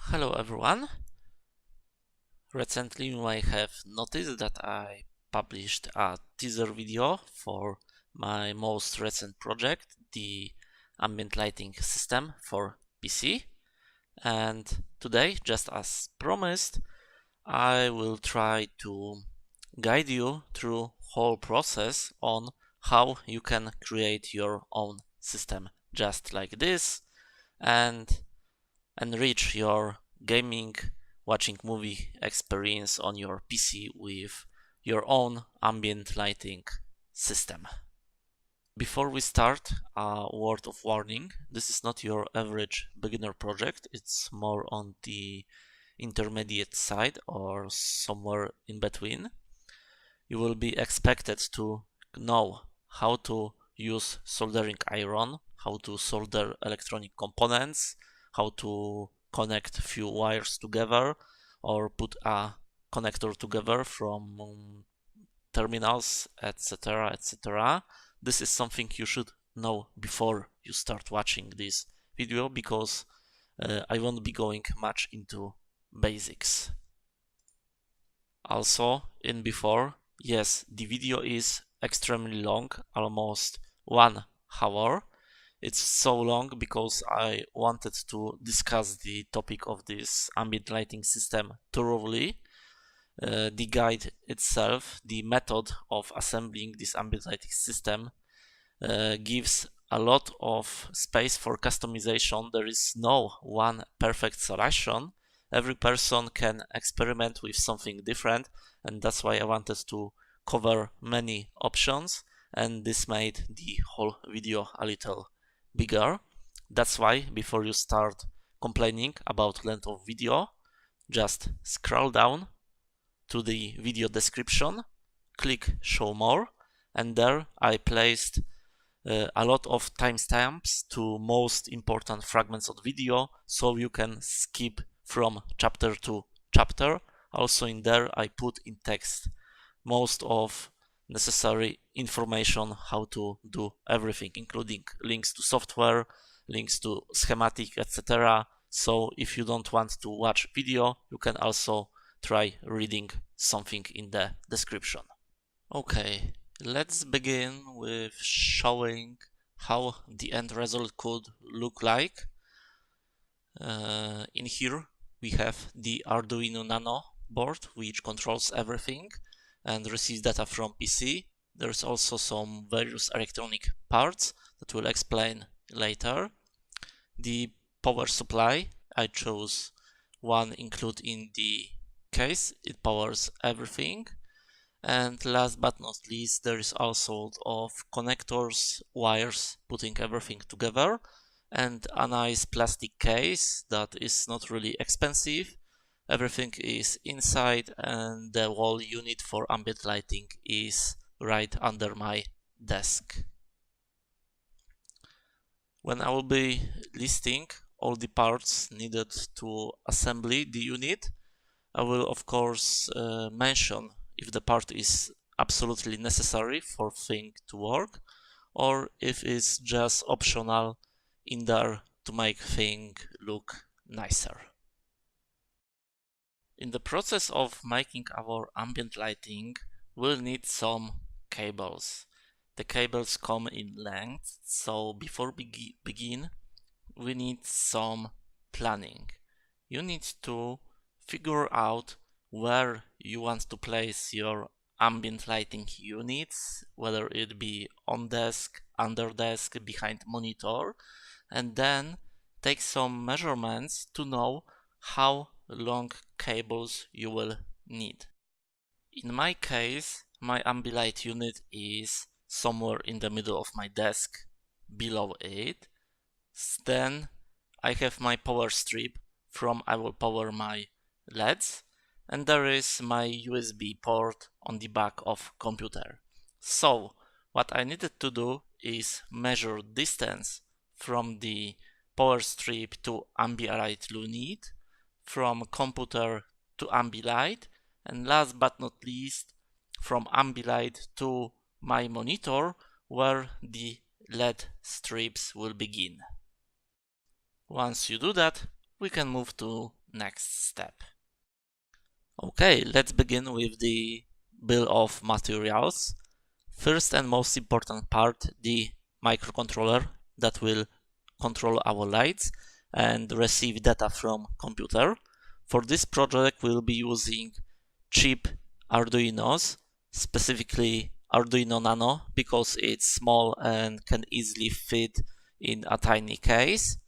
Hello everyone. Recently you might have noticed that I published a teaser video for my most recent project, the ambient lighting system for PC. And today, just as promised, I will try to guide you through whole process on how you can create your own system just like this and enrich your gaming, watching movie experience on your PC with your own ambient lighting system. Before we start, a word of warning. This is not your average beginner project. It's more on the intermediate side or somewhere in between. You will be expected to know how to use soldering iron, how to solder electronic components, how to connect few wires together or put a connector together from terminals, etc., etc. This is something you should know before you start watching this video, because I won't be going much into basics. Also, yes, the video is extremely long, almost 1 hour. It's so long because I wanted to discuss the topic of this ambient lighting system thoroughly. The guide itself, the method of assembling this ambient lighting system, gives a lot of space for customization. There is no one perfect solution. Every person can experiment with something different, and that's why I wanted to cover many options, and this made the whole video a little bigger. That's why before you start complaining about length of video, just scroll down to the video description, click show more, and there I placed a lot of timestamps to most important fragments of video, so you can skip from chapter to chapter. Also in there I put in text most of necessary information how to do everything, including links to software, links to schematic, etc. So if you don't want to watch video, you can also try reading something in the description. Okay, let's begin with showing how the end result could look like. In here we have the Arduino Nano board, which controls everything and receives data from PC. There's also some various electronic parts that we'll explain later. The power supply, I chose one included in the case. It powers everything. And last but not least, there is also of connectors, wires, putting everything together, and a nice plastic case that is not really expensive. Everything is inside, and the whole unit for ambient lighting is right under my desk. When I will be listing all the parts needed to assemble the unit, I will of course mention if the part is absolutely necessary for thing to work, or if it's just optional in there to make thing look nicer. In the process of making our ambient lighting, we'll need some cables. The cables come in length, so before begin, we need some planning. You need to figure out where you want to place your ambient lighting units, whether it be on desk, under desk, behind monitor, and then take some measurements to know how long cables you will need. In my case, my Ambilight unit is somewhere in the middle of my desk, below it. Then I have my power strip from I will power my LEDs, and there is my USB port on the back of computer. So what I needed to do is measure distance from the power strip to Ambilight unit, from computer to Ambilight, and last but not least from Ambilight to my monitor where the LED strips will begin. Once you do that, we can move to next step. Okay, let's begin with the bill of materials. First and most important part, the microcontroller that will control our lights and receive data from computer. For this project we'll be using cheap Arduinos, specifically Arduino Nano, because it's small and can easily fit in a tiny case.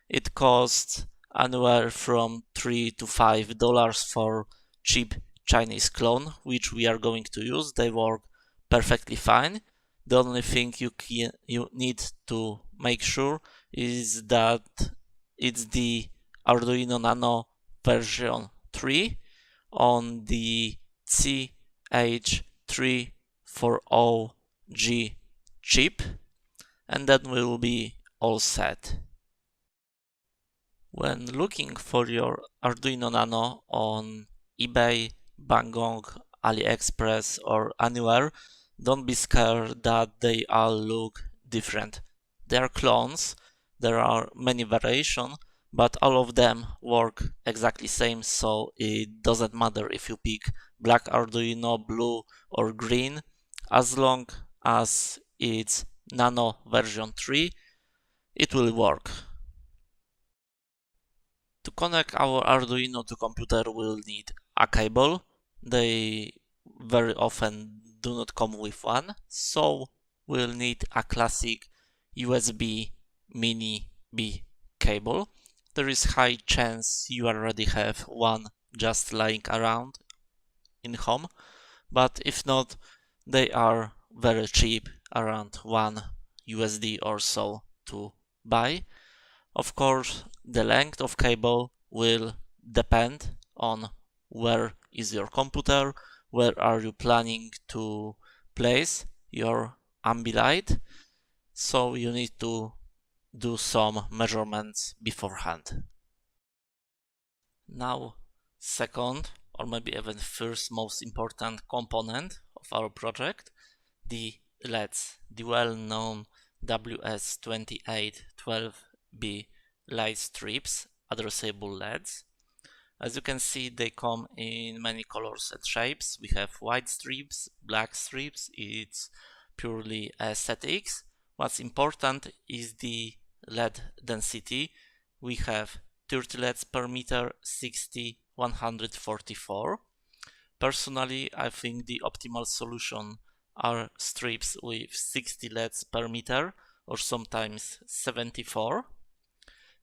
It costs anywhere from $3 to $5 for cheap Chinese clone, which we are going to use. They work perfectly fine. The only thing you need to make sure is that it's the Arduino Nano version 3 on the CH340G chip, and then we'll be all set. When looking for your Arduino Nano on eBay, banggood, AliExpress or anywhere, don't be scared that they all look different. They are clones, there are many variations, but all of them work exactly same, so it doesn't matter if you pick black Arduino, blue or green, as long as it's Nano version 3, it will work. To connect our Arduino to computer we'll need a cable. They very often do not come with one, so we'll need a classic USB mini B cable. There is high chance you already have one just lying around in home, but if not, they are very cheap, around $1 or so to buy. Of course, the length of cable will depend on where is your computer, where are you planning to place your Ambilight, so you need to do some measurements beforehand. Now, second, or maybe even first most important component of our project, the LEDs, the well-known WS2812B light strips, addressable LEDs. As you can see, they come in many colors and shapes. We have white strips, black strips, it's purely aesthetics. What's important is the LED density. We have 30 LEDs per meter, 60, 144. Personally, I think the optimal solution are strips with 60 LEDs per meter or sometimes 74.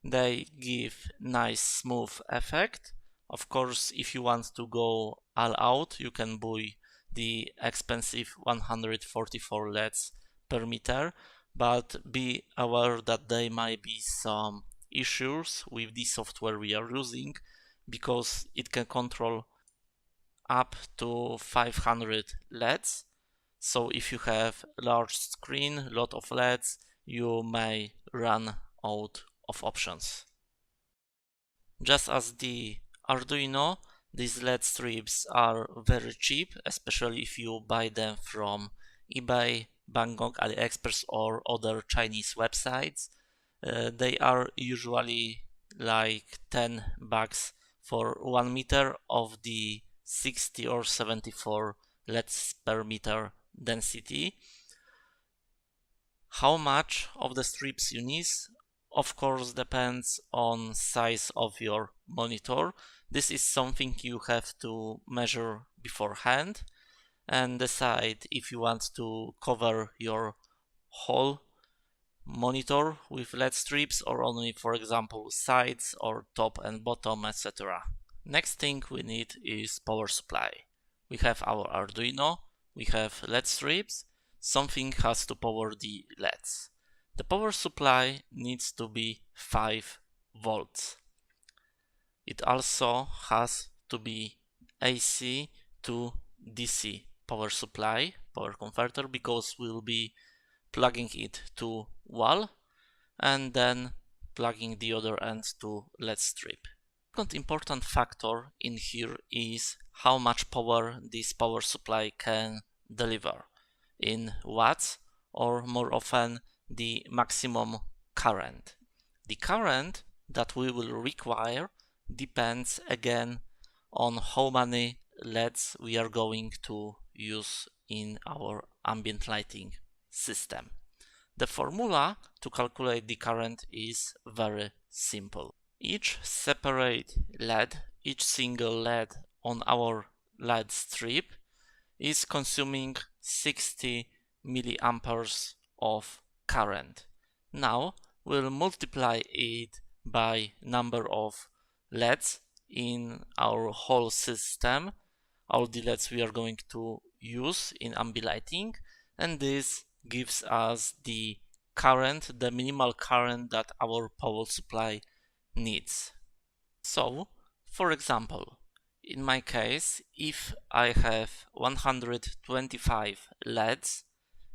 They give nice smooth effect. Of course, if you want to go all out, you can buy the expensive 144 LEDs per meter, but be aware that there might be some issues with the software we are using, because it can control up to 500 LEDs. So if you have large screen, lot of LEDs, you may run out of options. Just as the Arduino, these LED strips are very cheap, especially if you buy them from eBay, Banggood, AliExpress or other Chinese websites. They are usually like $10 for 1 meter of the 60 or 74 LEDs per meter density. How much of the strips you need, of course, depends on size of your monitor. This is something you have to measure beforehand and decide if you want to cover your whole monitor with LED strips or only, for example, sides or top and bottom, etc. Next thing we need is power supply. We have our Arduino, we have LED strips, something has to power the LEDs. The power supply needs to be 5 volts. It also has to be AC to DC power supply, power converter, because we'll be plugging it to wall and then plugging the other end to LED strip. Second important factor in here is how much power this power supply can deliver in watts, or more often the maximum current. The current that we will require depends again on how many LEDs we are going to use in our ambient lighting system. The formula to calculate the current is very simple. Each separate LED, each single LED on our LED strip is consuming 60 milliamperes of current. Now we'll multiply it by number of LEDs in our whole system, all the LEDs we are going to use in ambient lighting, and this gives us the current, the minimal current that our power supply needs. So, for example, in my case, if I have 125 LEDs,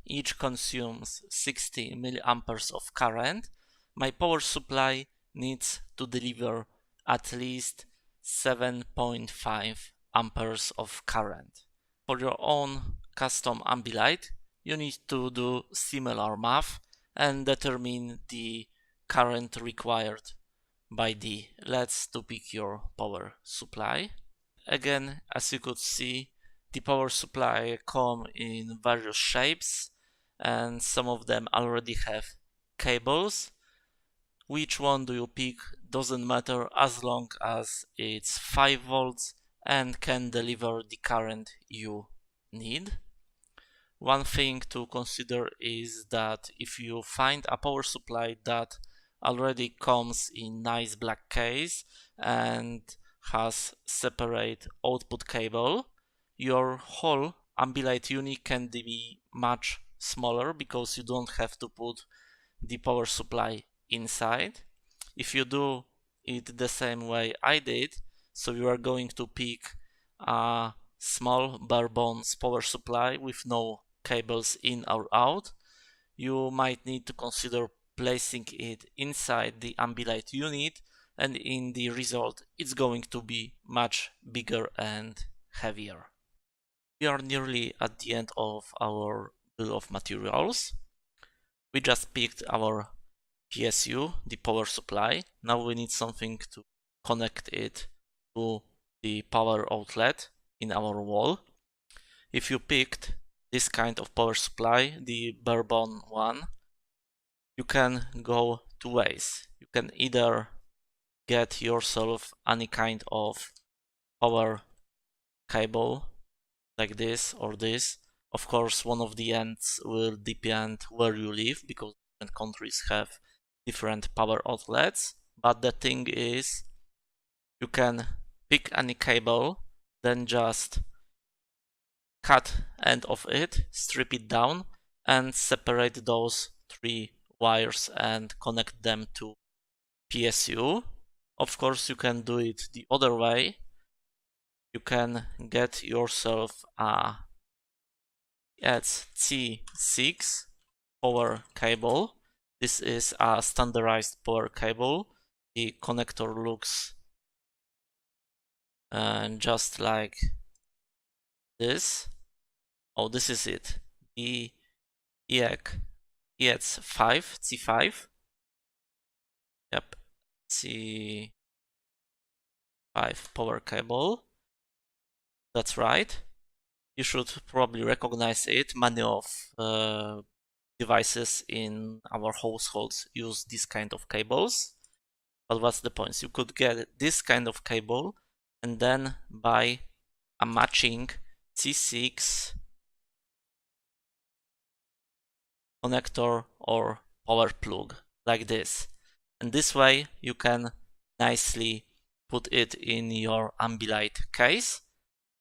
each consumes 60 milliamperes of current, my power supply needs to deliver at least 7.5 amperes of current. For your own custom Ambilight, you need to do similar math and determine the current required by the LEDs to pick your power supply. Again, as you could see, the power supply come in various shapes and some of them already have cables. Which one do you pick doesn't matter as long as it's 5 volts and can deliver the current you need. One thing to consider is that if you find a power supply that already comes in nice black case and has separate output cable, your whole Ambilight unit can be much smaller because you don't have to put the power supply inside. If you do it the same way I did, so you are going to pick a small bare bones power supply with no cables in or out, you might need to consider placing it inside the Ambilight unit, and in the result it's going to be much bigger and heavier. We are nearly at the end of our bill of materials. We just picked our PSU, the power supply. Now we need something to connect it to the power outlet in our wall. If you picked this kind of power supply, the bare bone one, you can go two ways. You can either get yourself any kind of power cable like this or this. Of course, one of the ends will depend where you live because different countries have different power outlets. But the thing is, you can pick any cable, then just cut end of it, strip it down, and separate those 3 wires and connect them to PSU. Of course, you can do it the other way. You can get yourself a C6 power cable. This is a standardized power cable. The connector looks just like this. Oh, this is it. The EX5, C5. Yep, C5 power cable. That's right. You should probably recognize it. Many of devices in our households use this kind of cables. But what's the point? You could get this kind of cable and then buy a matching C6 connector or power plug like this. And this way you can nicely put it in your Ambilight case.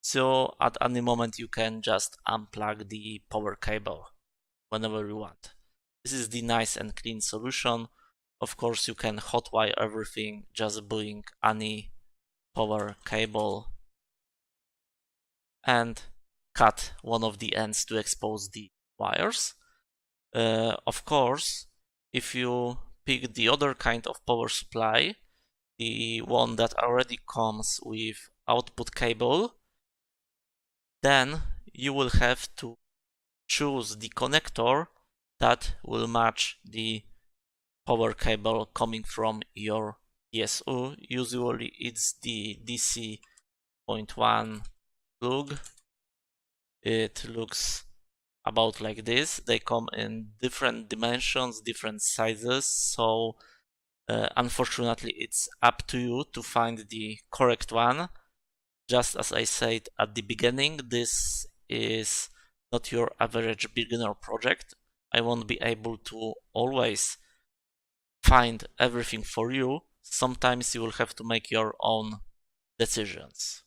So at any moment you can just unplug the power cable whenever you want. This is the nice and clean solution. Of course, you can hotwire everything just buying any power cable and cut one of the ends to expose the wires. Of course, if you pick the other kind of power supply, the one that already comes with output cable, then you will have to choose the connector that will match the power cable coming from your PSU. Usually it's the DC.1 plug. It looks about like this. They come in different dimensions, different sizes, so unfortunately it's up to you to find the correct one. Just as I said at the beginning, this is not your average beginner project. I won't be able to always find everything for you. Sometimes you will have to make your own decisions.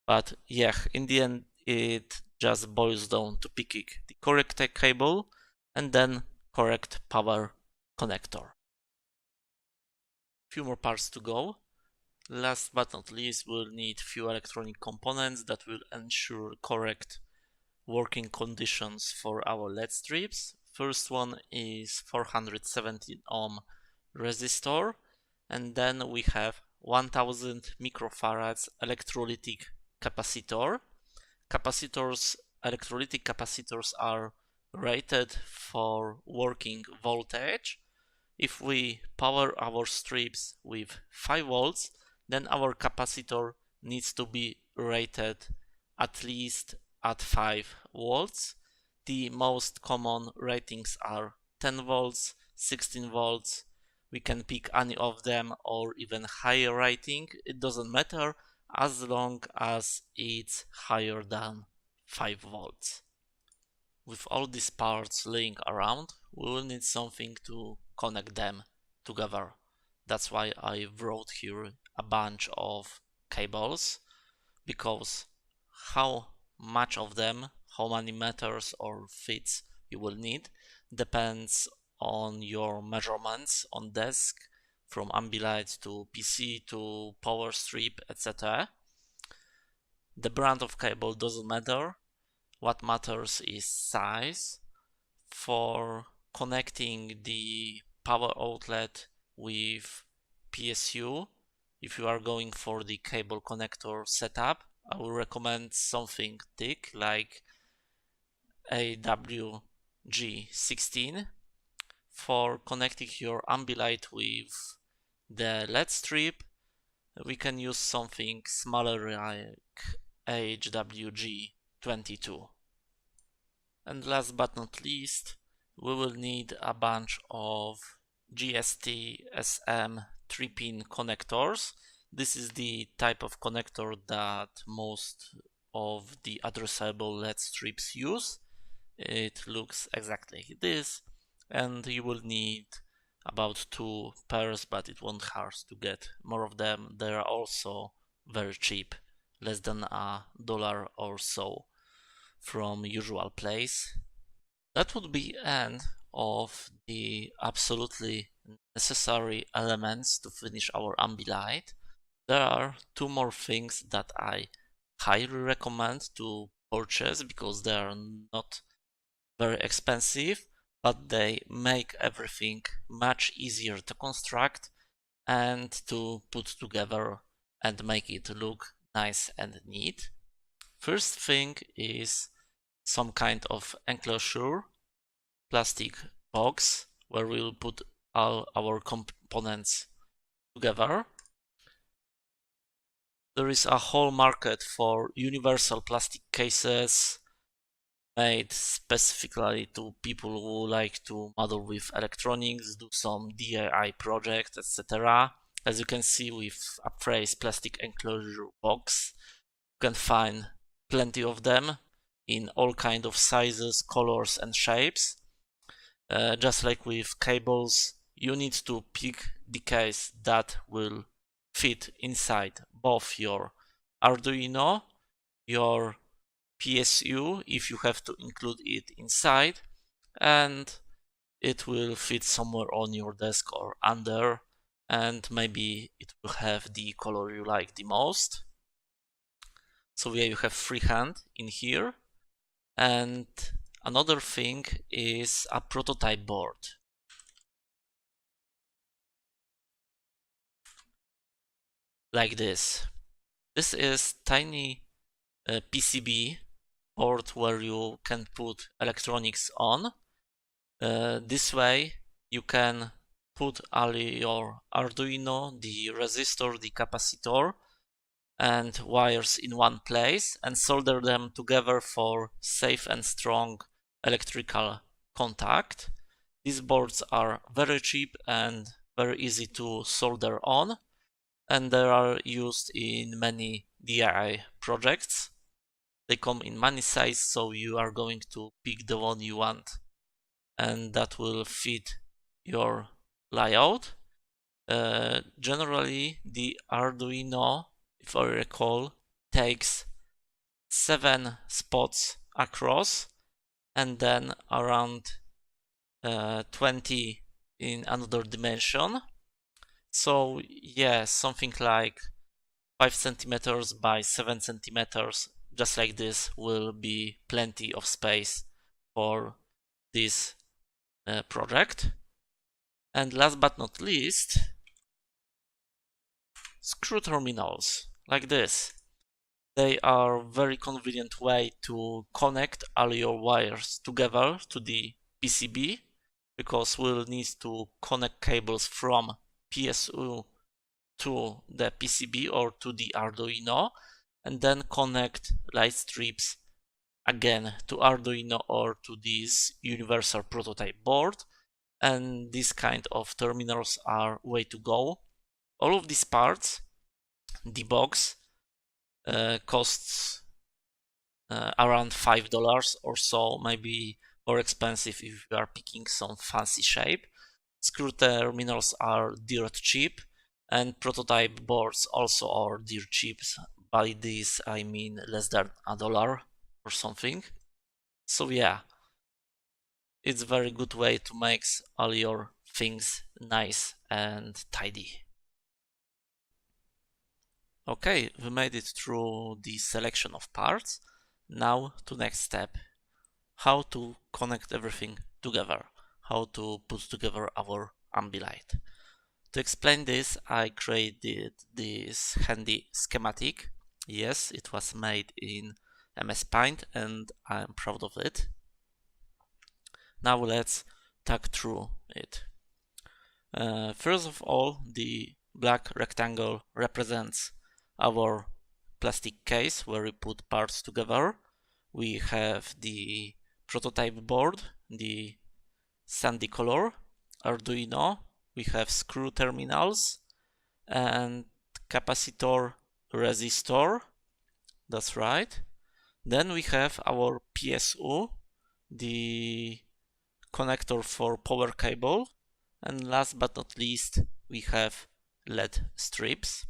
But yeah, in the end, it just boils down to picking the correct cable and then correct power connector. Few more parts to go. Last but not least, we'll need few electronic components that will ensure correct working conditions for our LED strips. First one is 417 ohm resistor, and then we have 1000 microfarads electrolytic capacitor. Electrolytic capacitors are rated for working voltage. If we power our strips with 5 volts, then our capacitor needs to be rated at least at 5 volts. The most common ratings are 10 volts, 16 volts. We can pick any of them or even higher rating. It doesn't matter as long as it's higher than 5 volts. With all these parts laying around, we will need something to connect them together. That's why I wrote here a bunch of cables, because how much of them, how many meters or feet you will need, depends on your measurements on desk, from Ambilight to PC to power strip, etc. The brand of cable doesn't matter. What matters is size. For connecting the power outlet with PSU, if you are going for the cable connector setup, I will recommend something thick like AWG16. For connecting your Ambilight with the LED strip, we can use something smaller like AWG22. And last but not least, we will need a bunch of JST-SM 3-pin connectors. This is the type of connector that most of the addressable LED strips use. It looks exactly like this, and you will need about 2 pairs, but it won't hurt to get more of them. They are also very cheap, less than $1 or so from usual place. That would be end of the absolutely necessary elements to finish our Ambilight. There are 2 more things that I highly recommend to purchase because they are not very expensive, but they make everything much easier to construct and to put together and make it look nice and neat. First thing is some kind of enclosure, plastic box where we'll put all our components together. There is a whole market for universal plastic cases made specifically to people who like to model with electronics, do some DIY projects, etc. As you can see with a phrase plastic enclosure box, you can find plenty of them in all kind of sizes, colors and shapes. Just like with cables, you need to pick the case that will fit inside both your Arduino, your PSU if you have to include it inside, and it will fit somewhere on your desk or under, and maybe it will have the color you like the most. So yeah, you have freehand in here. And another thing is a prototype board. Like this. This is tiny PCB board where you can put electronics on. This way you can put all your Arduino, the resistor, the capacitor, and wires in one place and solder them together for safe and strong electrical contact. These boards are very cheap and very easy to solder on, and they are used in many DIY projects. They come in many sizes, so you are going to pick the one you want and that will fit your layout. Generally, the Arduino, if I recall, takes 7 spots across and then around 20 in another dimension. So yeah, something like 5 centimeters by 7 centimeters, just like this, will be plenty of space for this project. And last but not least, screw terminals, like this. They are a very convenient way to connect all your wires together to the PCB, because we'll need to connect cables from PSU to the PCB or to the Arduino, and then connect light strips again to Arduino or to this universal prototype board. And these kind of terminals are way to go. All of these parts, the box costs around $5 or so, maybe more expensive if you are picking some fancy shape. Screw terminals are dirt cheap, and prototype boards also are dirt cheap. By this I mean less than $1 or something. So yeah, it's a very good way to make all your things nice and tidy. Okay, we made it through the selection of parts. Now to next step, how to connect everything together, how to put together our Ambilight. To explain this, I created this handy schematic. Yes, it was made in MS Paint and I'm proud of it. Now let's talk through it. First of all, the black rectangle represents our plastic case where we put parts together. We have the prototype board, the sandy color, Arduino, we have screw terminals and capacitor, resistor, that's right. Then we have our PSU, the connector for power cable, and last but not least we have LED strips.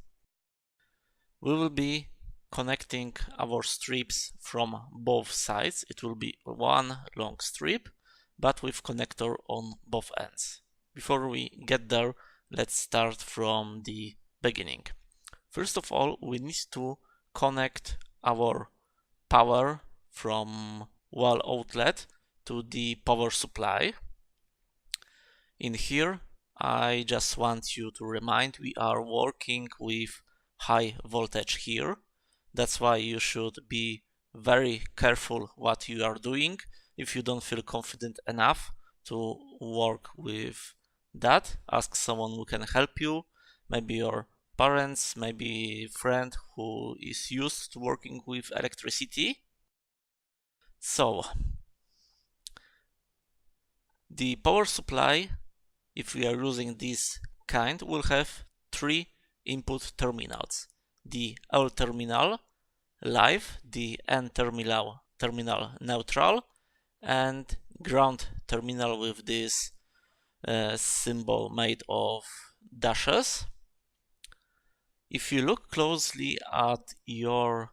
We will be connecting our strips from both sides. It will be one long strip, but with connector on both ends. Before we get there, let's start from the beginning. First of all, we need to connect our power from wall outlet to the power supply. In here, I just want you to remind we are working with high voltage here. That's why you should be very careful what you are doing. If you don't feel confident enough to work with that, ask someone who can help you, maybe your parents, maybe a friend who is used to working with electricity. So, the power supply, if we are using this kind, will have 3 input terminals. The L terminal, live, the N terminal neutral, and ground terminal with this symbol made of dashes. If you look closely at your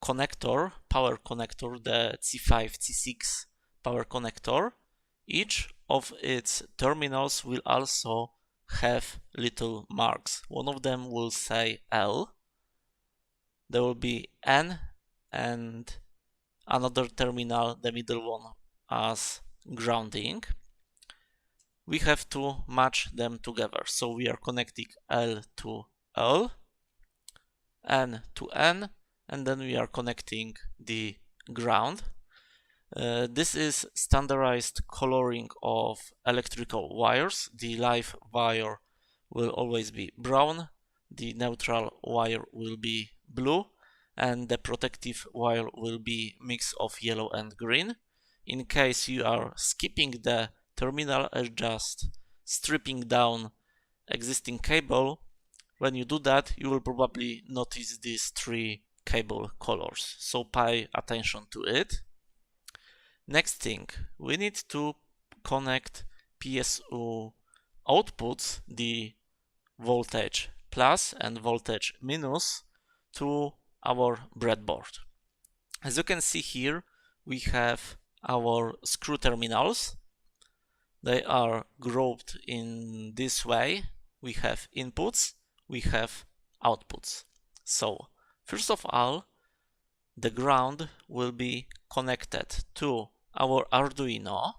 connector, power connector, the C5, C6 power connector, each of its terminals will also have little marks. One of them will say L. There will be N and another terminal, the middle one, as grounding. We have to match them together. So we are connecting L to L, N to N, and then we are connecting the ground. This is standardized coloring of electrical wires. The live wire will always be brown, the neutral wire will be blue, and the protective wire will be mix of yellow and green. In case you are skipping the terminal and just stripping down existing cable, when you do that, you will probably notice these three cable colors, so pay attention to it. Next thing, we need to connect PSU outputs, the voltage plus and voltage minus, to our breadboard. As you can see here, we have our screw terminals. They are grouped in this way. We have inputs, we have outputs. So, first of all, the ground will be connected to our Arduino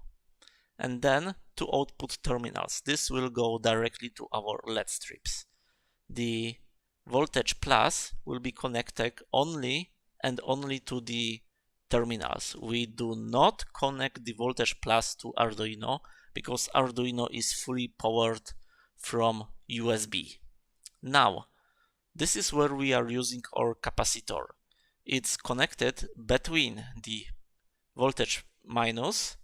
and then to output terminals. This will go directly to our LED strips. The voltage plus will be connected only and only to the terminals. We do not connect the voltage plus to Arduino because Arduino is fully powered from USB. Now, this is where we are using our capacitor. It's connected between the voltage minus,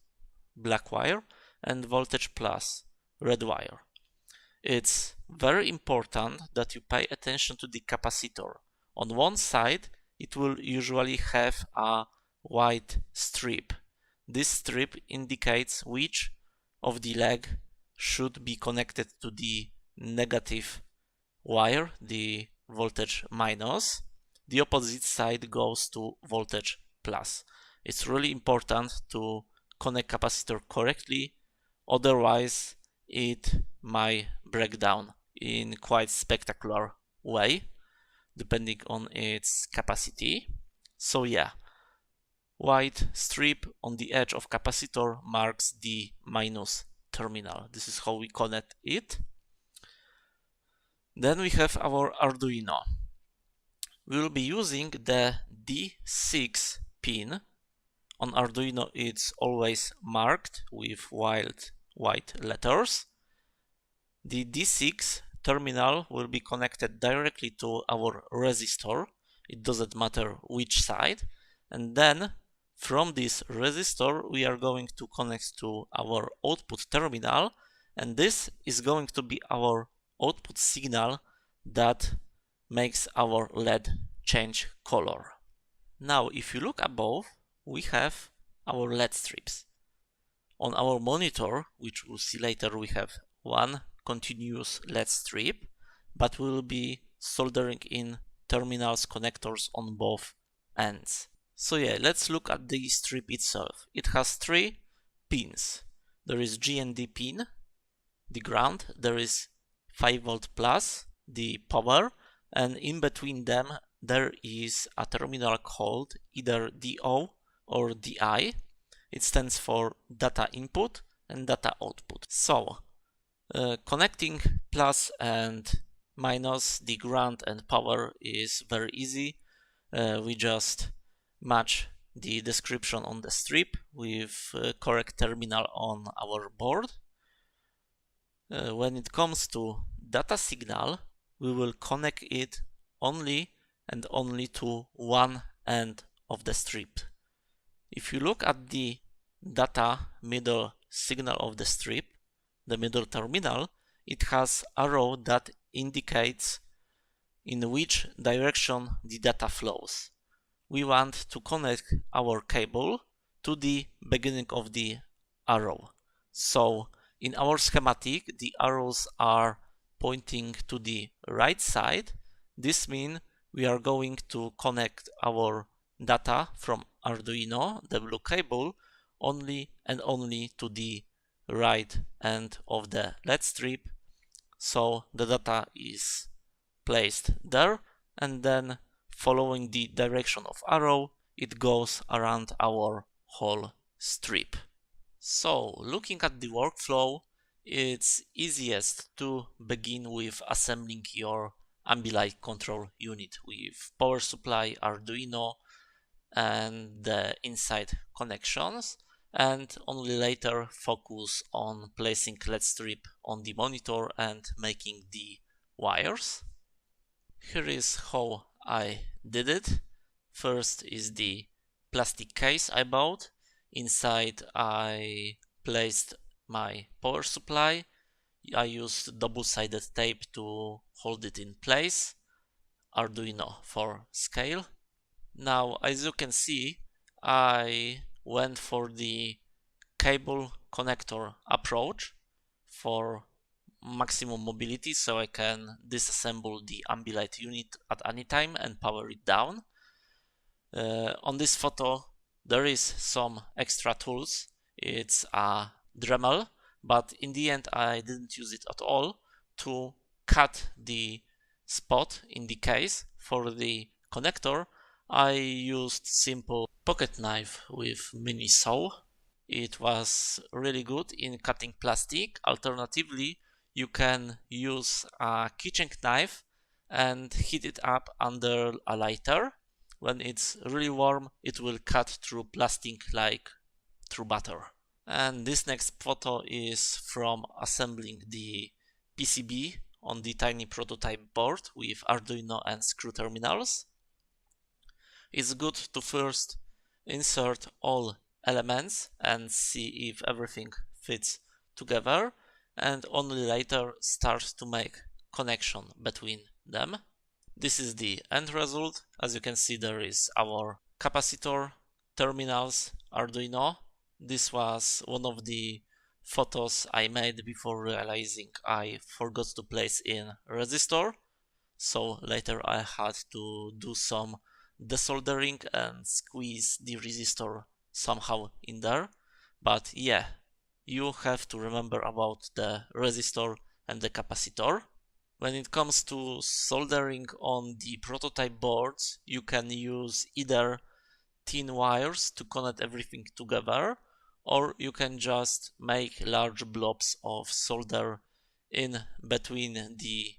black wire, and voltage plus, red wire. It's very important that you pay attention to the capacitor. On one side, it will usually have a white strip. This strip indicates which of the leg should be connected to the negative wire, the voltage minus. The opposite side goes to voltage plus. It's really important to connect capacitor correctly, otherwise it might break down in quite spectacular way depending on its capacity. So yeah, white strip on the edge of capacitor marks the minus terminal. This is how we connect it. Then we have our Arduino. We will be using the D6 pin. On Arduino it's always marked with white letters. The D6 terminal will be connected directly to our resistor. It doesn't matter which side. And then from this resistor we are going to connect to our output terminal, and this is going to be our output signal that makes our LED change color. Now if you look above, we have our LED strips. On our monitor, which we'll see later, we have one continuous LED strip, but we'll be soldering in terminals connectors on both ends. So yeah, let's look at the strip itself. It has three pins. There is G&D pin, the ground, there is 5V plus, the power, and in between them there is a terminal called either DO or DI. It stands for data input and data output. So connecting plus and minus, the ground and power, is very easy. We just match the description on the strip with correct terminal on our board. When it comes to data signal, we will connect it only and only to one end of the strip. If you look at the data middle signal of the strip, the middle terminal, it has arrow that indicates in which direction the data flows. We want to connect our cable to the beginning of the arrow. So in our schematic, the arrows are pointing to the right side. This means we are going to connect our data from Arduino, the blue cable, only and only to the right end of the LED strip. So the data is placed there, and then following the direction of arrow, it goes around our whole strip. So looking at the workflow, it's easiest to begin with assembling your Ambilight control unit with power supply, Arduino, and the inside connections, and only later focus on placing LED strip on the monitor and making the wires. Here is how I did it. First is the plastic case I bought. Inside I placed my power supply. I used double-sided tape to hold it in place. Arduino for scale. Now, as you can see, I went for the cable connector approach for maximum mobility, so I can disassemble the Ambilight unit at any time and power it down. On this photo there is some extra tools. It's a Dremel, but in the end I didn't use it at all. To cut the spot in the case for the connector, I used simple pocket knife with mini saw. It was really good in cutting plastic. Alternatively, you can use a kitchen knife and heat it up under a lighter. When it's really warm, it will cut through plastic like through butter. And this next photo is from assembling the PCB on the tiny prototype board with Arduino and screw terminals. It's good to first insert all elements and see if everything fits together, and only later start to make connection between them. This is the end result. As you can see, there is our capacitor, terminals, Arduino. This was one of the photos I made before realizing I forgot to place in resistor. So later I had to do some desoldering and squeeze the resistor somehow in there. But yeah, you have to remember about the resistor and the capacitor. When it comes to soldering on the prototype boards, you can use either thin wires to connect everything together, or you can just make large blobs of solder in between the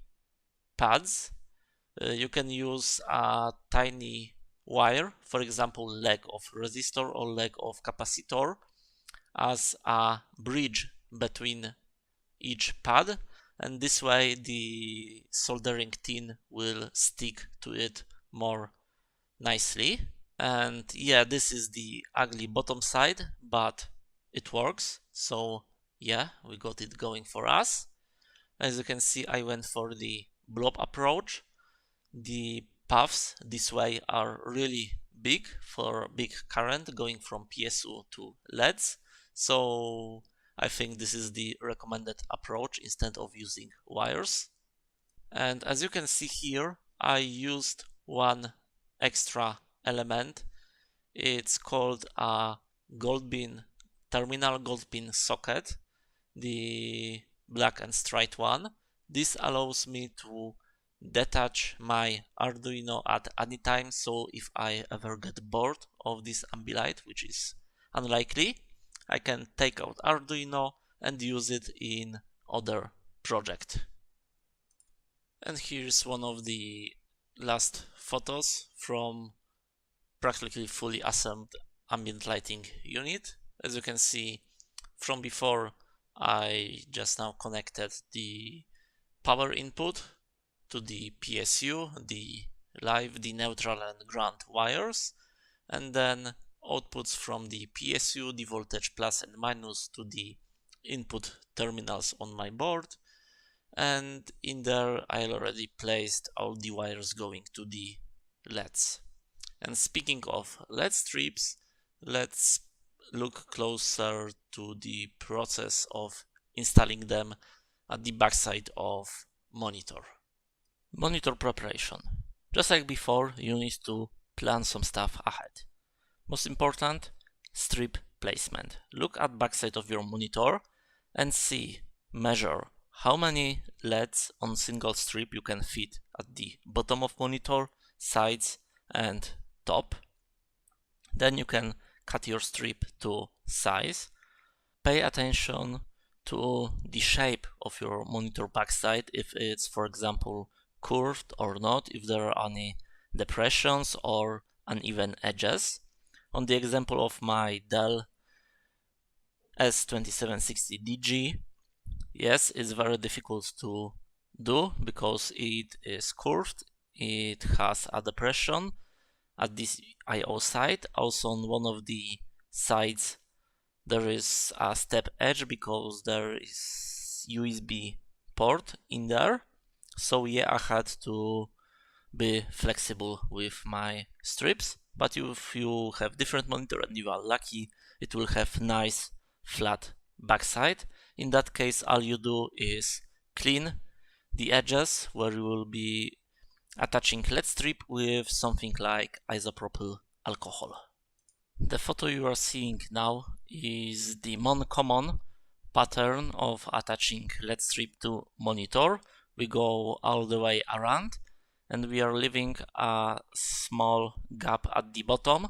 pads. You can use a tiny wire, for example leg of resistor or leg of capacitor, as a bridge between each pad, and this way the soldering tin will stick to it more nicely. And yeah, this is the ugly bottom side, but it works. So yeah, we got it going for us. As you can see, I went for the blob approach. The paths this way are really big for big current going from PSU to LEDs. So I think this is the recommended approach instead of using wires. And as you can see here, I used one extra element. It's called a gold pin terminal gold pin socket, the black and striped one. This allows me to detach my Arduino at any time, so if I ever get bored of this Ambilight, which is unlikely, I can take out Arduino and use it in other project. And here's one of the last photos from practically fully assembled ambient lighting unit. As you can see from before, I just now connected the power input to the PSU, the live, the neutral and ground wires, and then outputs from the PSU, the voltage plus and minus to the input terminals on my board, and in there I already placed all the wires going to the LEDs. And speaking of LED strips, let's look closer to the process of installing them at the backside of monitor. Monitor preparation. Just like before, you need to plan some stuff ahead. Most important, strip placement. Look at backside of your monitor and see, measure how many LEDs on single strip you can fit at the bottom of monitor, sides and top. Then you can cut your strip to size. Pay attention to the shape of your monitor backside, if it's, for example, curved or not, if there are any depressions or uneven edges. On the example of my Dell S2760DG, yes, it's very difficult to do because it is curved, it has a depression at this I/O side. Also on one of the sides there is a step edge because there is USB port in there. So yeah, I had to be flexible with my strips, but if you have different monitor and you are lucky, it will have nice flat backside. In that case, all you do is clean the edges where you will be attaching LED strip with something like isopropyl alcohol. The photo you are seeing now is the more common pattern of attaching LED strip to monitor. We go all the way around and we are leaving a small gap at the bottom.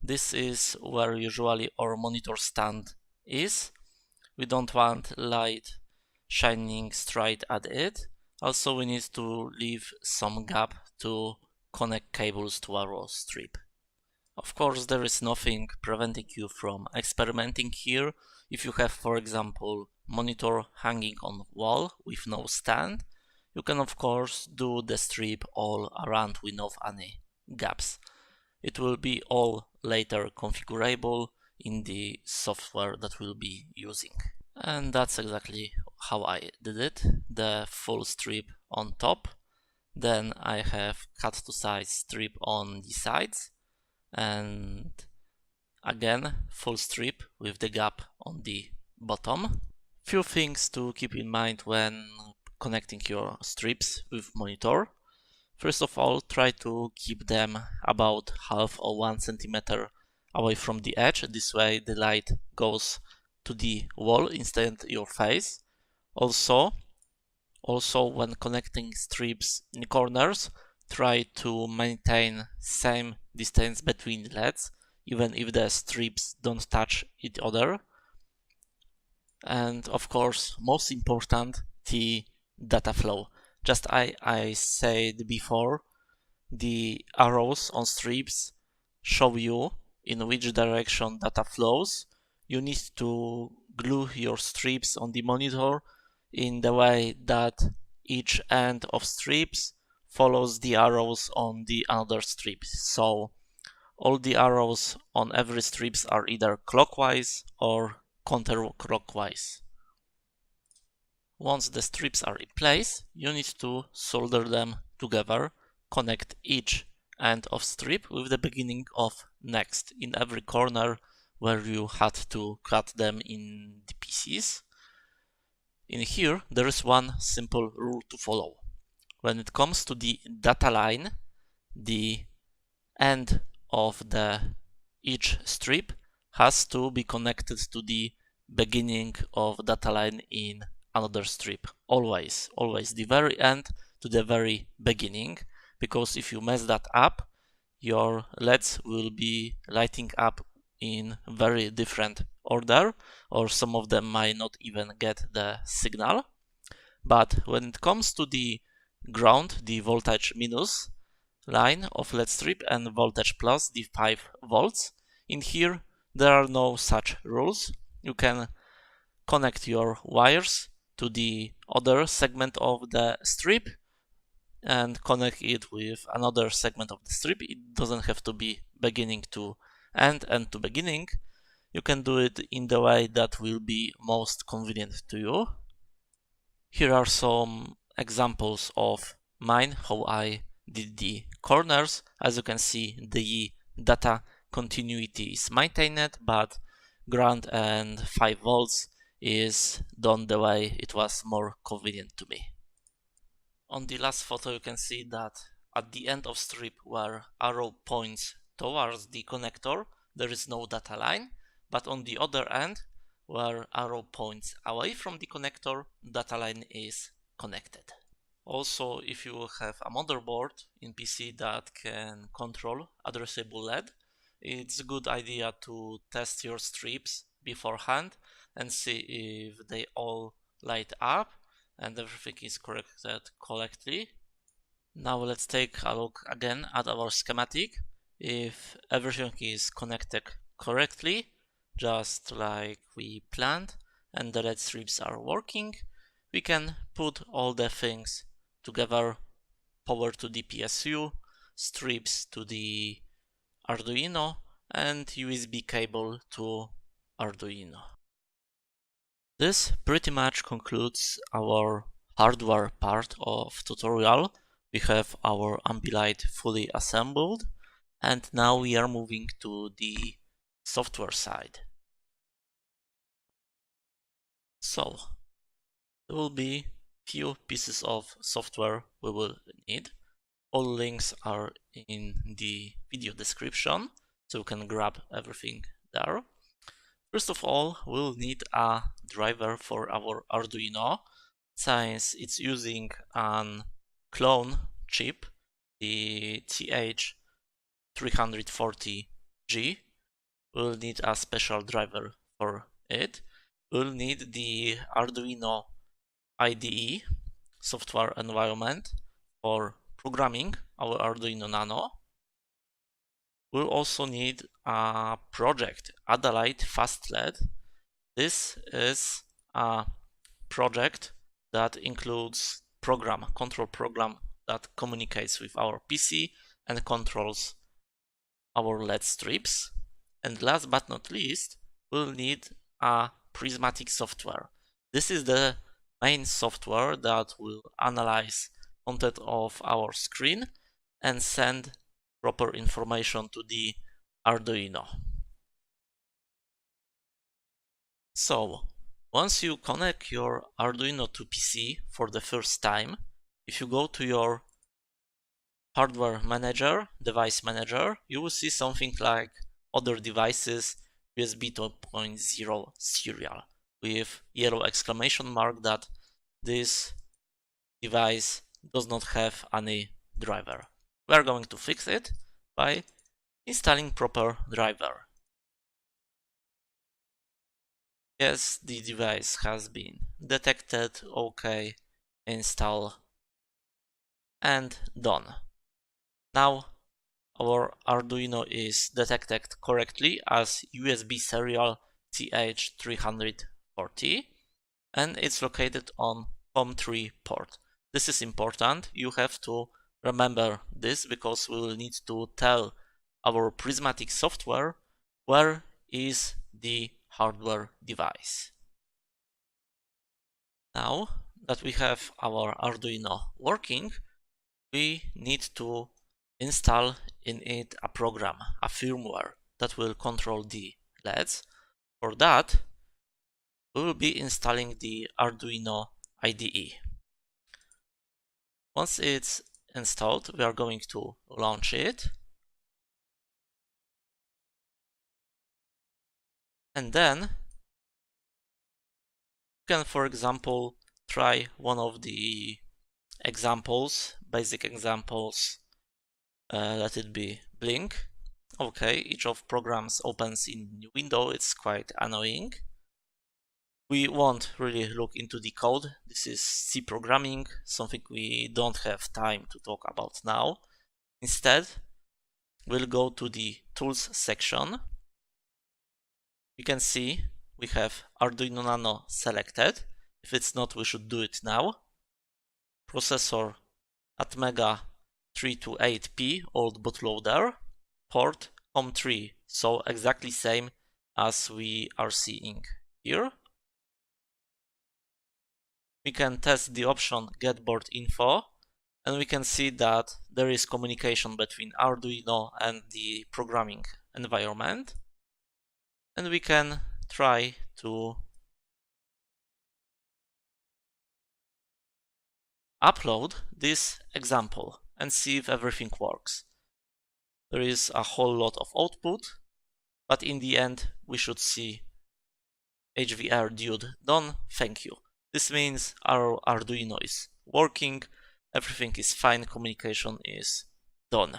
This is where usually our monitor stand is. We don't want light shining straight at it. Also, we need to leave some gap to connect cables to our strip. Of course, there is nothing preventing you from experimenting here. If you have, for example, monitor hanging on wall with no stand, you can of course do the strip all around without any gaps. It will be all later configurable in the software that we'll be using. And that's exactly how I did it. The full strip on top, then I have cut to size strip on the sides, and again full strip with the gap on the bottom. Few things to keep in mind when connecting your strips with monitor. First of all, try to keep them about half or 1 centimeter away from the edge. This way the light goes to the wall instead of your face. Also when connecting strips in corners, try to maintain same distance between LEDs, even if the strips don't touch each other. And of course, most important, the data flow. Just I said before, the arrows on strips show you in which direction data flows. You need to glue your strips on the monitor in the way that each end of strips follows the arrows on the another strips. So all the arrows on every strips are either clockwise or counterclockwise. Once the strips are in place, you need to solder them together, connect each end of strip with the beginning of next in every corner where you had to cut them in the pieces. In here, there is one simple rule to follow. When it comes to the data line, the end of each strip has to be connected to the beginning of data line in another strip. Always the very end to the very beginning, because if you mess that up, your LEDs will be lighting up in very different order, or some of them might not even get the signal. But when it comes to the ground, the voltage minus line of LED strip and voltage plus, the 5 volts, in here there are no such rules. You can connect your wires to the other segment of the strip and connect it with another segment of the strip. It doesn't have to be beginning to end to beginning. You can do it in the way that will be most convenient to you. Here are some examples of mine, how I did the corners. As you can see, the data continuity is maintained, but ground and 5 volts is done the way it was more convenient to me. On the last photo you can see that at the end of strip where arrow points towards the connector, there is no data line, but on the other end where arrow points away from the connector, data line is connected. Also, if you have a motherboard in PC that can control addressable LED, it's a good idea to test your strips beforehand and see if they all light up and everything is corrected correctly. Now let's take a look again at our schematic. If everything is connected correctly, just like we planned, and the LED strips are working, we can put all the things together, power to the PSU, strips to the Arduino, and USB cable to Arduino. This pretty much concludes our hardware part of tutorial. We have our Ambilight fully assembled, and now we are moving to the software side. So there will be few pieces of software we will need. All links are in the video description, so you can grab everything there. First of all, we'll need a driver for our Arduino, since it's using an clone chip, the TH340G. We'll need a special driver for it. We'll need the Arduino IDE software environment for programming our Arduino Nano. We'll also need a project, Adalight FastLED. This is a project that includes control program that communicates with our PC and controls our LED strips. And last but not least, we'll need a Prismatik software. This is the main software that will analyze content of our screen and send proper information to the Arduino. So once you connect your Arduino to PC for the first time, if you go to your hardware manager, device manager, you will see something like other devices, USB 2.0 serial, with yellow exclamation mark that this device does not have any driver. We are going to fix it by installing proper driver. Yes, the device has been detected, OK, install, and done. Now our Arduino is detected correctly as USB serial TH340, and it's located on COM3 port. This is important. You have to remember this because we will need to tell our Prismatik software where is the hardware device. Now that we have our Arduino working, we need to install in it a program, a firmware that will control the LEDs. For that, we will be installing the Arduino IDE. Once it's installed, we are going to launch it. And then you can, for example, try one of the examples, basic examples. Let it be Blink. Okay, each of programs opens in new window. It's quite annoying. We won't really look into the code. This is C programming, something we don't have time to talk about now. Instead, we'll go to the Tools section. You can see we have Arduino Nano selected. If it's not, we should do it now. Processor ATmega 328P old bootloader, port COM3, so exactly same as we are seeing here. We can test the option get board info, and we can see that there is communication between Arduino and the programming environment. And we can try to upload this example and see if everything works. There is a whole lot of output, but in the end we should see HVR dude done, thank you. This means our Arduino is working, everything is fine, communication is done.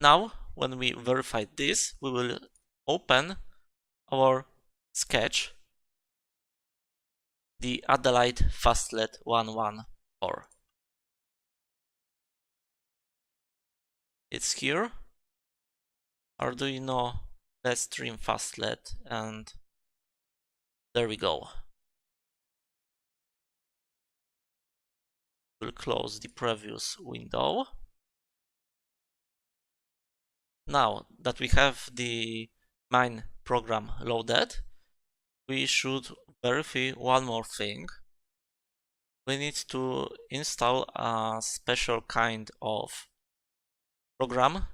Now when we verify this, we will open our sketch, the Adalight FastLED 114. It's here. Arduino LED stream fast LED, and there we go. We'll close the previous window. Now that we have the main program loaded, we should verify one more thing. We need to install a special kind of program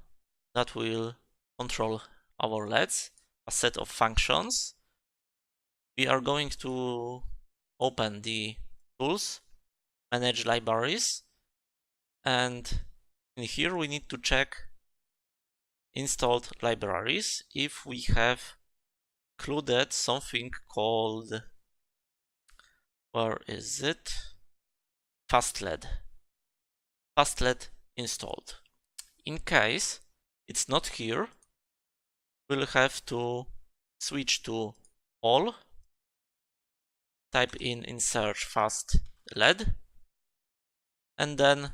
that will control our LEDs, a set of functions. We are going to open the tools, manage libraries, and in here we need to check installed libraries if we have included something called, where is it? FastLED. FastLED installed. In case it's not here, we'll have to switch to all, type in search FastLED, and then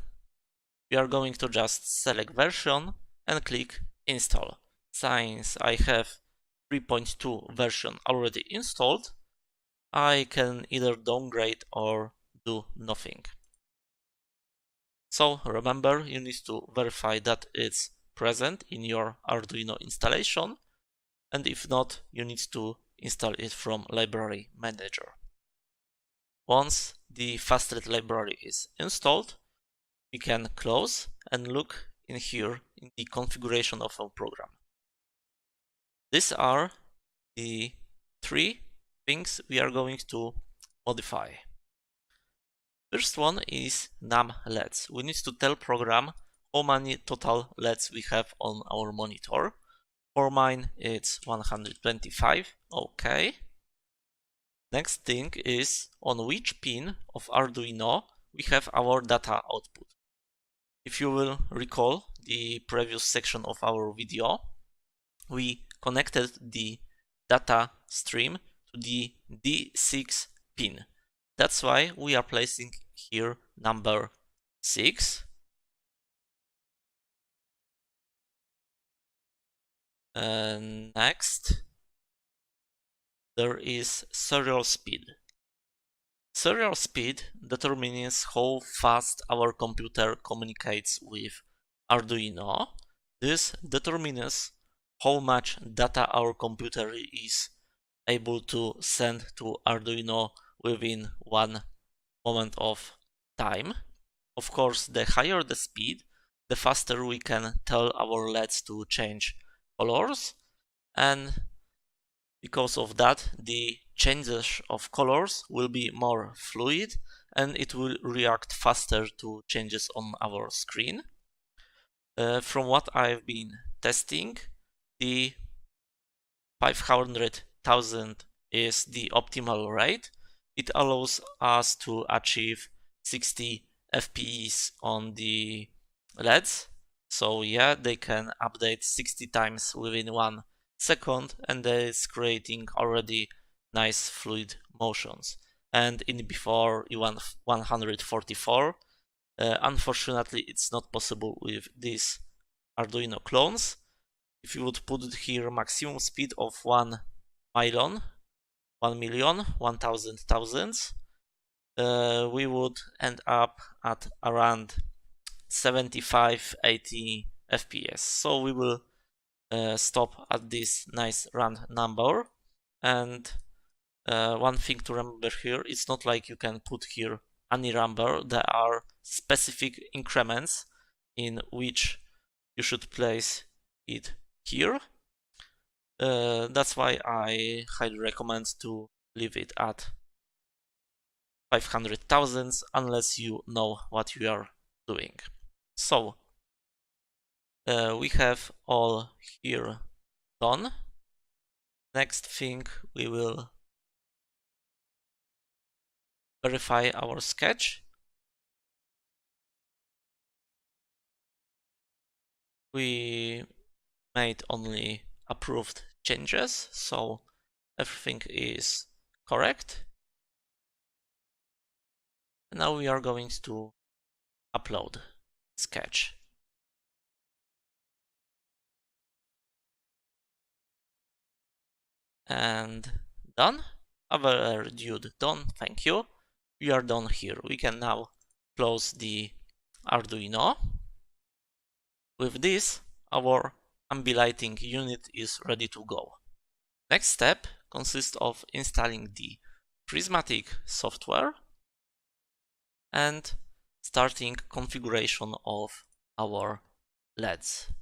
we are going to just select version and click install. Since I have 3.2 version already installed, I can either downgrade or do nothing. So remember, you need to verify that it's present in your Arduino installation, and if not, you need to install it from Library Manager. Once the FastLED library is installed, we can close and look in here in the configuration of our program. These are the three things we are going to modify. First one is num LEDs. We need to tell program how many total LEDs we have on our monitor. For mine it's 125. Okay. Next thing is on which pin of Arduino we have our data output. If you will recall the previous section of our video, we connected the data stream to the D6 pin. That's why we are placing here number 6. And next, there is serial speed. Serial speed determines how fast our computer communicates with Arduino. This determines how much data our computer is able to send to Arduino within one moment of time. Of course, the higher the speed, the faster we can tell our LEDs to change colors, and because of that, the changes of colors will be more fluid and it will react faster to changes on our screen. From what I've been testing, the 500,000 is the optimal rate. It allows us to achieve 60 FPS on the LEDs. So yeah, they can update 60 times within 1 second, and it's creating already nice fluid motions. And in before 144, unfortunately it's not possible with these Arduino clones. If you would put here maximum speed of 1 million, 1,000,000 thousands, we would end up at around 75-80 FPS. So we will stop at this nice round number. And one thing to remember here, it's not like you can put here any number. There are specific increments in which you should place it here. That's why I highly recommend to leave it at 500,000 unless you know what you are doing. So we have all here done. Next thing, we will verify our sketch. We made only approved changes, so everything is correct. And now we are going to upload sketch. and done. Our dude done, thank you. We are done here. We can now close the Arduino. With this, our Ambilighting unit is ready to go. Next step consists of installing the Prismatik software and starting configuration of our LEDs.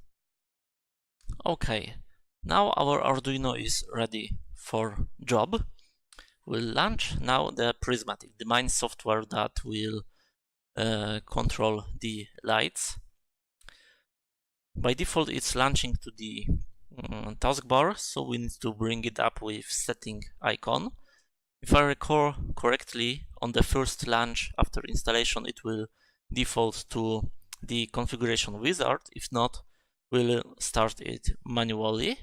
Okay, now our Arduino is ready for job. We'll launch now the Prismatik, the main software that will control the lights. By default, it's launching to the taskbar, so we need to bring it up with setting icon. If I recall correctly, on the first launch after installation, it will default to the configuration wizard. If not, we'll start it manually.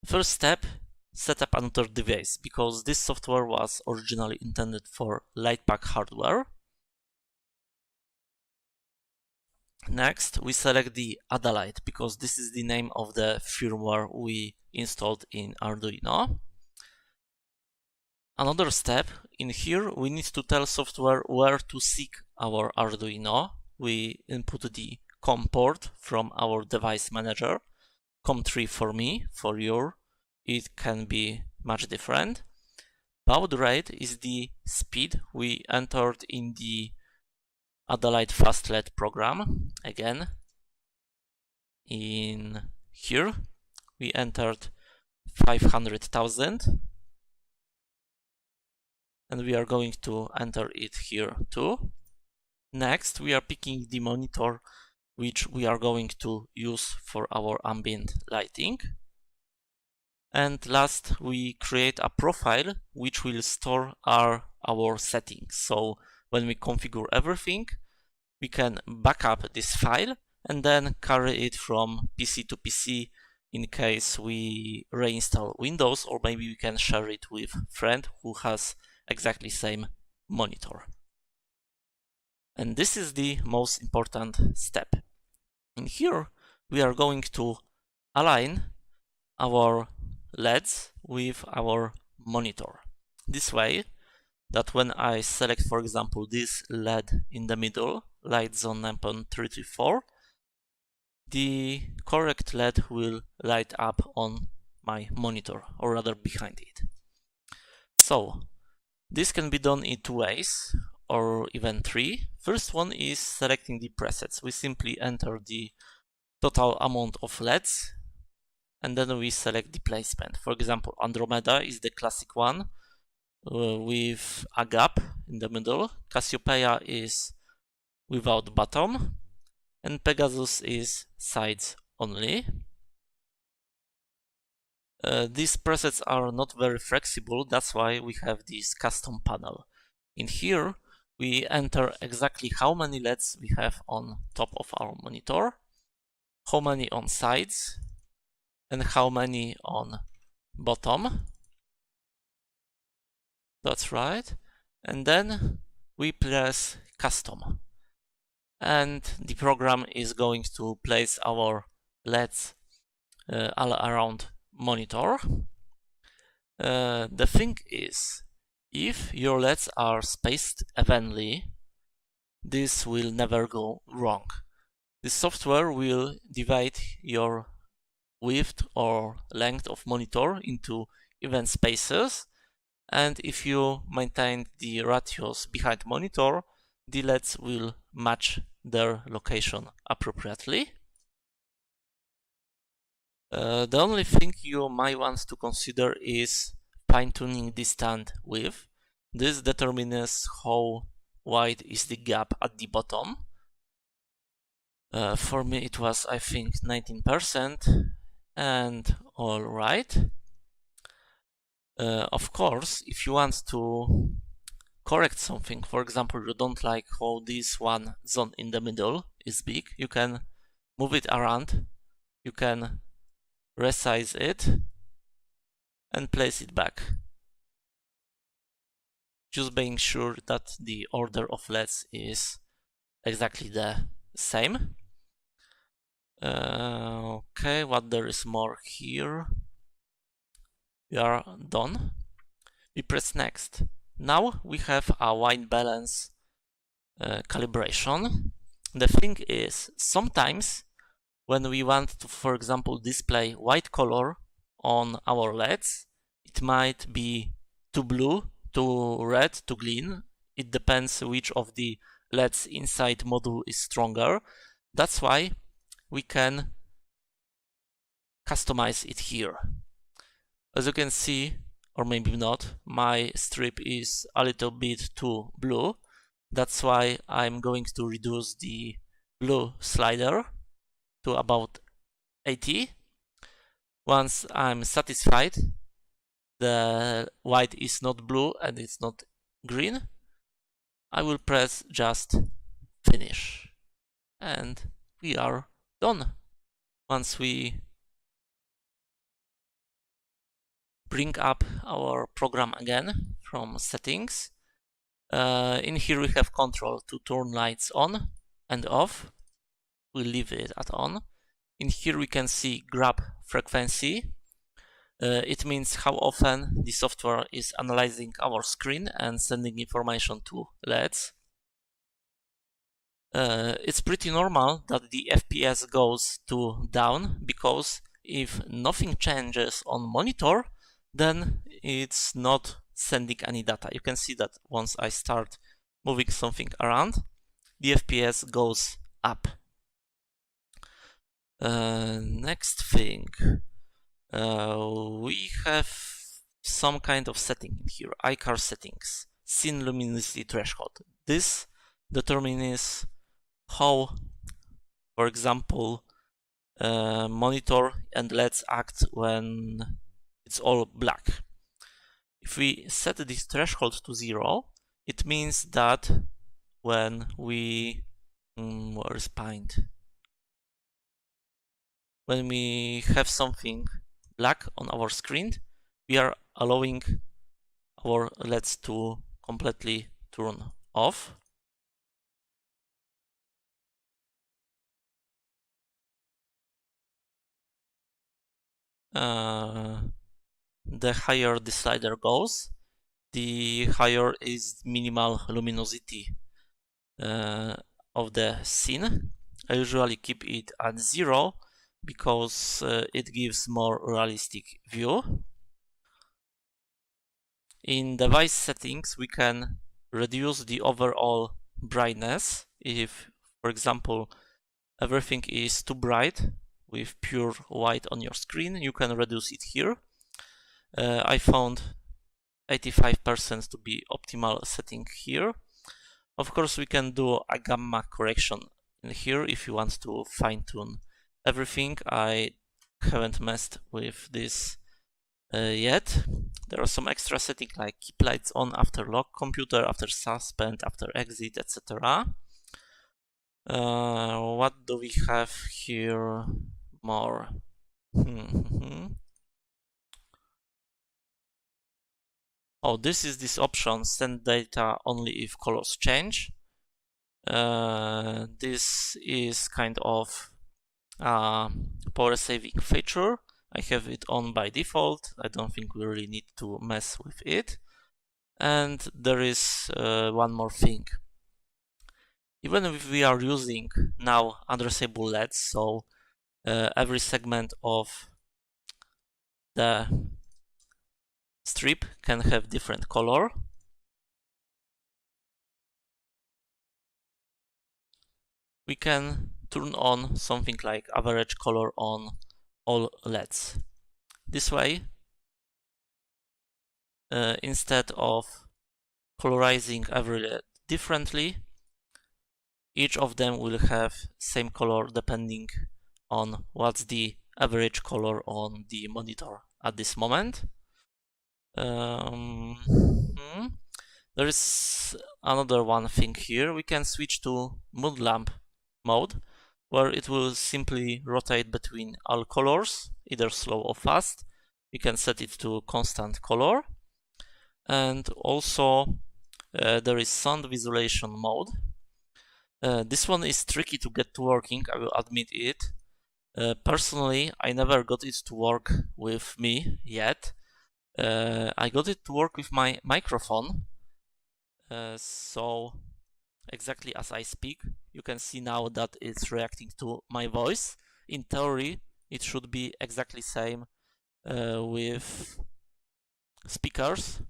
First step, set up another device, because this software was originally intended for LightPack hardware. Next, we select the Ambbilight, because this is the name of the firmware we installed in Arduino. Another step, in here we need to tell software where to seek our Arduino. We input the COM port from our device manager. COM3 for me, for you it can be much different. Baud rate is the speed we entered in the Ambbilight Fast LED program. Again, in here we entered 500,000, and we are going to enter it here too. Next, we are picking the monitor which we are going to use for our ambient lighting. And last, we create a profile which will store our settings. So when we configure everything, we can back up this file and then carry it from PC to PC in case we reinstall Windows, or maybe we can share it with a friend who has exactly same monitor. And this is the most important step. In here, we are going to align our LEDs with our monitor. This way, that when I select, for example, this LED in the middle, light zone 9.334, the correct LED will light up on my monitor, or rather behind it. So, this can be done in two ways, or even three. First one is selecting the presets. We simply enter the total amount of LEDs, and then we select the placement. For example, Andromeda is the classic one with a gap in the middle. Cassiopeia is without bottom, and Pegasus is sides only. These presets are not very flexible, that's why we have this custom panel. In here, we enter exactly how many LEDs we have on top of our monitor, how many on sides, and how many on bottom. That's right. And then we press custom. And the program is going to place our LEDs all around monitor. The thing is, if your LEDs are spaced evenly, this will never go wrong. The software will divide your width or length of monitor into even spaces, and if you maintain the ratios behind monitor, the LEDs will match their location appropriately. The only thing you might want to consider is fine-tuning the stand width. This determines how wide is the gap at the bottom. For me it was, I think, 19%, and all right. Of course, if you want to correct something, for example, you don't like how this one zone in the middle is big, you can move it around, you can resize it and place it back, just being sure that the order of LEDs is exactly the same. Okay, what there is more here? We are done. We press next. Now we have a white balance calibration. The thing is, sometimes when we want to, for example, display white color on our LEDs, it might be too blue, too red, too green. It depends which of the LEDs inside module is stronger. That's why we can customize it here. As you can see, or maybe not, my strip is a little bit too blue. That's why I'm going to reduce the blue slider to about 80. Once I'm satisfied, the white is not blue and it's not green, I will press just finish. And we are done. Once we bring up our program again from settings, in here we have control to turn lights on and off. We'll leave it at on. In here we can see grab frequency. It means how often the software is analyzing our screen and sending information to LEDs. It's pretty normal that the FPS goes to down, because if nothing changes on monitor, then it's not sending any data. You can see that once I start moving something around, the FPS goes up. Next thing, we have some kind of setting here, iCar settings, scene luminosity threshold. This determines how, for example, monitor and LEDs act when it's all black. If we set this threshold to 0, it means that when we where's paint? When we have something black on our screen, we are allowing our LEDs to completely turn off. The higher the slider goes, the higher is minimal luminosity of the scene. I usually keep it at 0 because it gives more realistic view. In device settings, we can reduce the overall brightness. If, for example, everything is too bright with pure white on your screen, you can reduce it here. I found 85% to be optimal setting here. Of course, we can do a gamma correction in here if you want to fine-tune everything. I haven't messed with this yet. There are some extra settings like keep lights on after lock computer, after suspend, after exit, etc. What do we have here more? Oh, this is this option, send data only if colors change. This is kind of a power saving feature. I have it on by default. I don't think we really need to mess with it. And there is one more thing. Even if we are using now addressable LEDs, so every segment of the strip can have different color. We can turn on something like average color on all LEDs. This way, instead of colorizing every LED differently, each of them will have same color depending on what's the average color on the monitor at this moment. There is another one thing here. We can switch to mood lamp mode, where it will simply rotate between all colors, either slow or fast. We can set it to constant color. And also there is sound visualization mode. This one is tricky to get to working, I will admit it. Personally, I never got it to work with me yet. I got it to work with my microphone, so exactly as I speak, you can see now that it's reacting to my voice. In theory, it should be exactly same with speakers,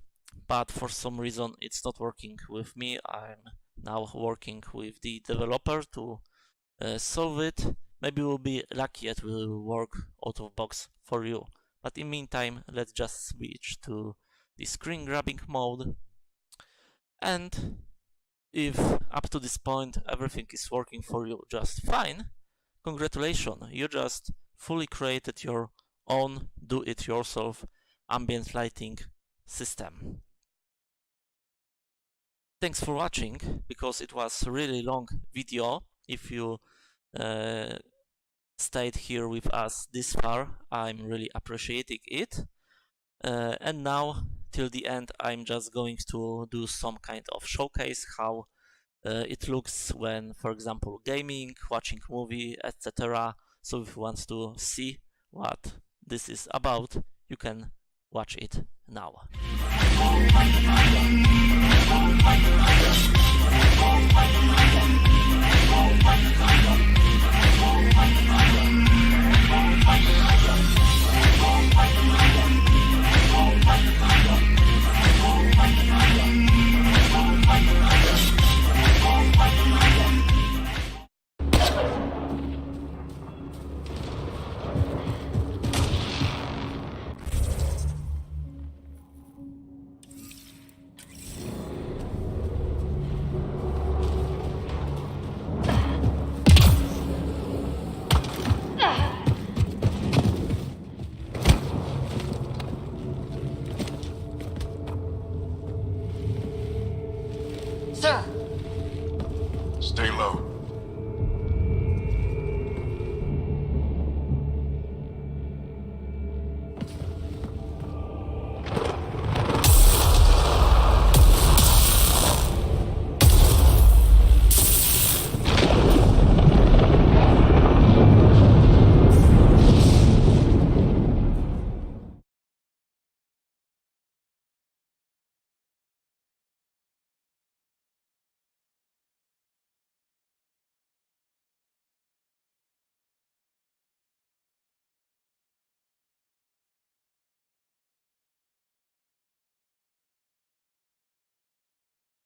but for some reason it's not working with me. I'm now working with the developer to solve it. Maybe we'll be lucky it will work out of box for you. But in meantime, let's just switch to the screen grabbing mode. And if up to this point everything is working for you just fine, congratulations, you just fully created your own do-it-yourself ambient lighting system. Thanks for watching, because it was a really long video. If you stayed here with us this far, I'm really appreciating it. And now, till the end, I'm just going to do some kind of showcase how it looks when, for example, gaming, watching movie, etc. So if you want to see what this is about, you can watch it now.